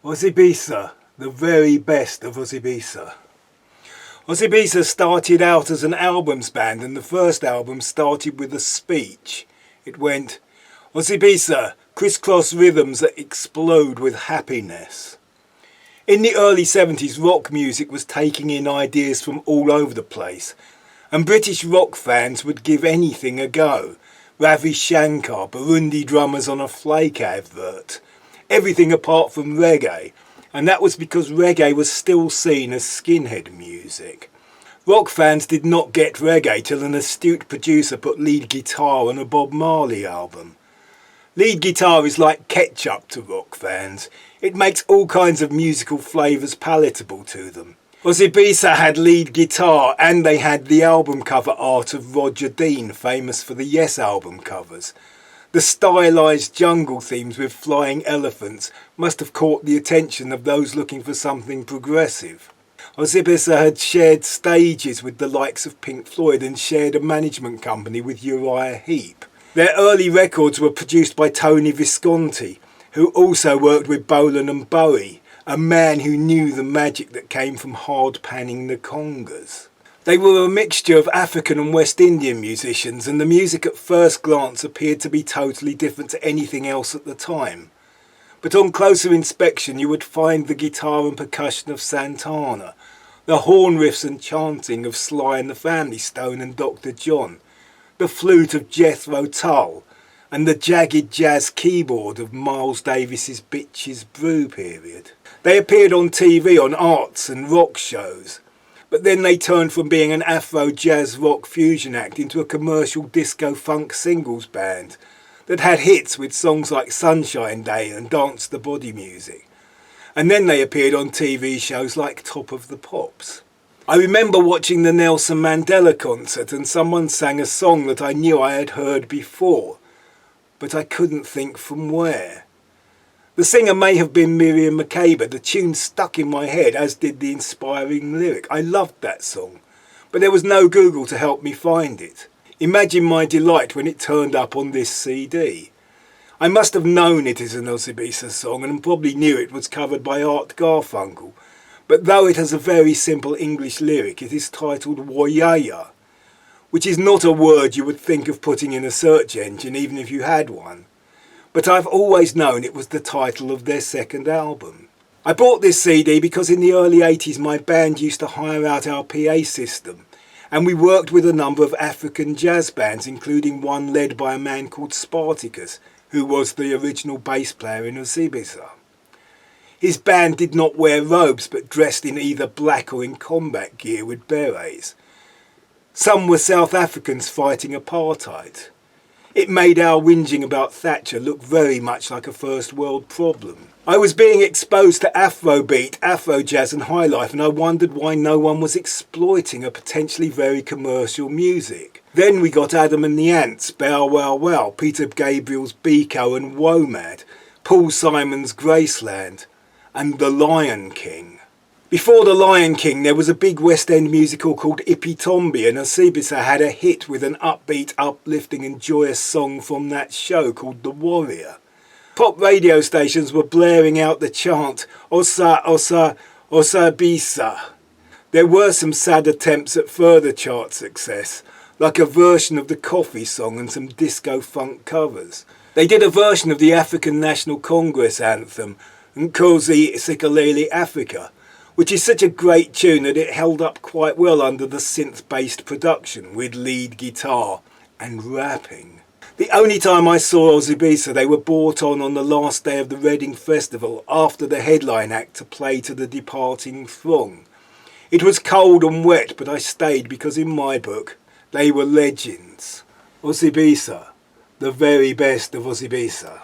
Osibisa, the very best of Osibisa. Osibisa started out as an albums band, and the first album started with a speech. It went, Osibisa, crisscross rhythms that explode with happiness. In the early 70s, rock music was taking in ideas from all over the place, and British rock fans would give anything a go. Ravi Shankar, Burundi drummers on a flake advert. Everything apart from reggae, and that was because reggae was still seen as skinhead music. Rock fans did not get reggae till an astute producer put lead guitar on a Bob Marley album. Lead guitar is like ketchup to rock fans. It makes all kinds of musical flavours palatable to them. Osibisa had lead guitar, and they had the album cover art of Roger Dean, famous for the Yes album covers. The stylised jungle themes with flying elephants must have caught the attention of those looking for something progressive. Osibisa had shared stages with the likes of Pink Floyd and shared a management company with Uriah Heep. Their early records were produced by Tony Visconti, who also worked with Bolan and Bowie, a man who knew the magic that came from hard panning the congas. They were a mixture of African and West Indian musicians, and the music at first glance appeared to be totally different to anything else at the time. But on closer inspection you would find the guitar and percussion of Santana, the horn riffs and chanting of Sly and the Family Stone and Dr. John, the flute of Jethro Tull, and the jagged jazz keyboard of Miles Davis's Bitches Brew period. They appeared on TV on arts and rock shows, but then they turned from being an Afro jazz rock fusion act into a commercial disco funk singles band that had hits with songs like Sunshine Day and Dance the Body Music. And then they appeared on TV shows like Top of the Pops. I remember watching the Nelson Mandela concert, and someone sang a song that I knew I had heard before, but I couldn't think from where. The singer may have been Miriam Makeba. The tune stuck in my head, as did the inspiring lyric. I loved that song, but there was no Google to help me find it. Imagine my delight when it turned up on this CD. I must have known it is an Osibisa song and probably knew it was covered by Art Garfunkel, but though it has a very simple English lyric, it is titled Woyaya, which is not a word you would think of putting in a search engine even if you had one. But I've always known it was the title of their second album. I bought this CD because in the early 80s my band used to hire out our PA system, and we worked with a number of African jazz bands, including one led by a man called Spartacus, who was the original bass player in Osibisa. His band did not wear robes but dressed in either black or in combat gear with berets. Some were South Africans fighting apartheid. It made our whinging about Thatcher look very much like a first world problem. I was being exposed to Afrobeat, Afro-jazz and highlife, and I wondered why no one was exploiting a potentially very commercial music. Then we got Adam and the Ants, Bow Wow Wow, Peter Gabriel's Biko and Womad, Paul Simon's Graceland, and The Lion King. Before The Lion King, there was a big West End musical called Ippy Tomby, and Osibisa had a hit with an upbeat, uplifting and joyous song from that show called The Warrior. Pop radio stations were blaring out the chant, Osa, Osa, Osibisa. There were some sad attempts at further chart success, like a version of the Coffee song and some disco funk covers. They did a version of the African National Congress anthem, Nkosi Sikeleli Africa, which is such a great tune that it held up quite well under the synth-based production with lead guitar and rapping. The only time I saw Osibisa, they were brought on the last day of the Reading Festival after the headline act to play to the departing throng. It was cold and wet, but I stayed because in my book they were legends. Osibisa, the very best of Osibisa.